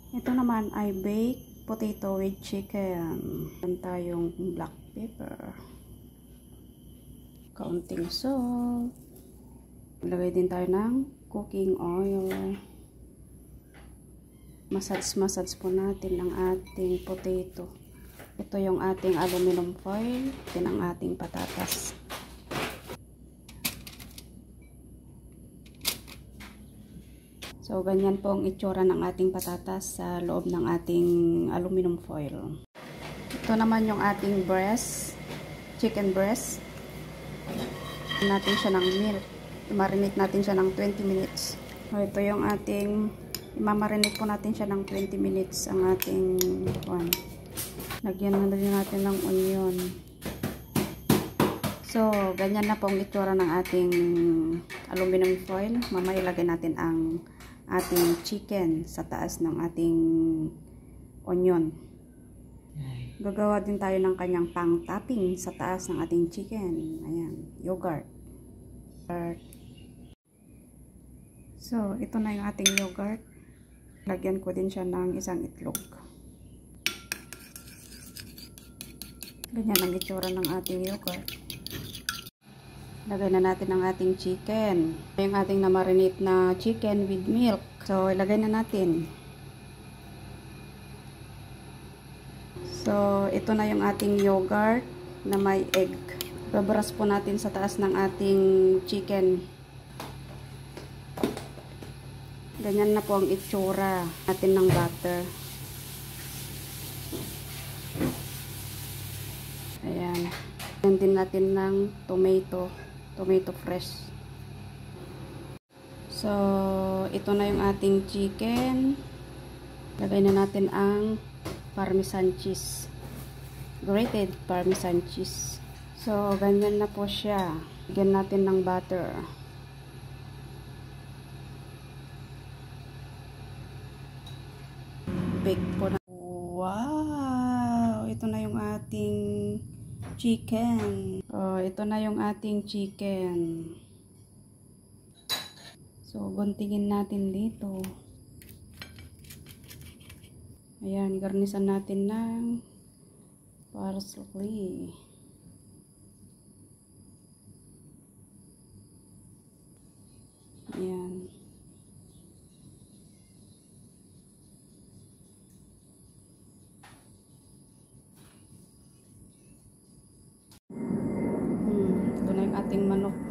Ito naman ay baked potato with chicken. Meron tayong black pepper. Kaunting salt. Lagay din tayo ng cooking oil. Massage po natin ang ating potato. Ito yung ating aluminum foil. Ito ang ating patatas. So, ganyan po ang itsura ng ating patatas sa loob ng ating aluminum foil. Ito naman yung ating breast, chicken breast. Natin siya ng milk. Marinate natin siya ng 20 minutes. So, ito yung ating, imamarinate po natin siya ng 20 minutes ang ating one. Lagyan na din natin ng onion. So, ganyan na po ang itsura ng ating aluminum foil. Mamaya ilagay natin ang ating chicken sa taas ng ating onion. Gagawa din tayo ng kanyang pang-topping sa taas ng ating chicken. Ayan, yogurt. So, ito na yung ating yogurt. Lagyan ko din siya ng isang itlog. Ganyan ang itsura ng ating yogurt. Lagay na natin ang ating chicken. Yung ating na-marinate na chicken with milk. So, ilagay na natin. So, ito na yung ating yogurt na may egg. Babaras po natin sa taas ng ating chicken. Ganyan na po ang itsura natin ng butter. Ayan. Ganyan din natin ng tomato fresh. So, ito na yung ating chicken. Lagay na natin ang parmesan cheese. Grated parmesan cheese. So, ganyan na po siya. Lagyan natin ng butter. Bake po na. Wow! Ito na yung ating chicken. Oh, ito na yung ating chicken. So, guntingin natin dito. Ayan, garnisan natin ng parsley. Ayan. Ito na yung ating manok.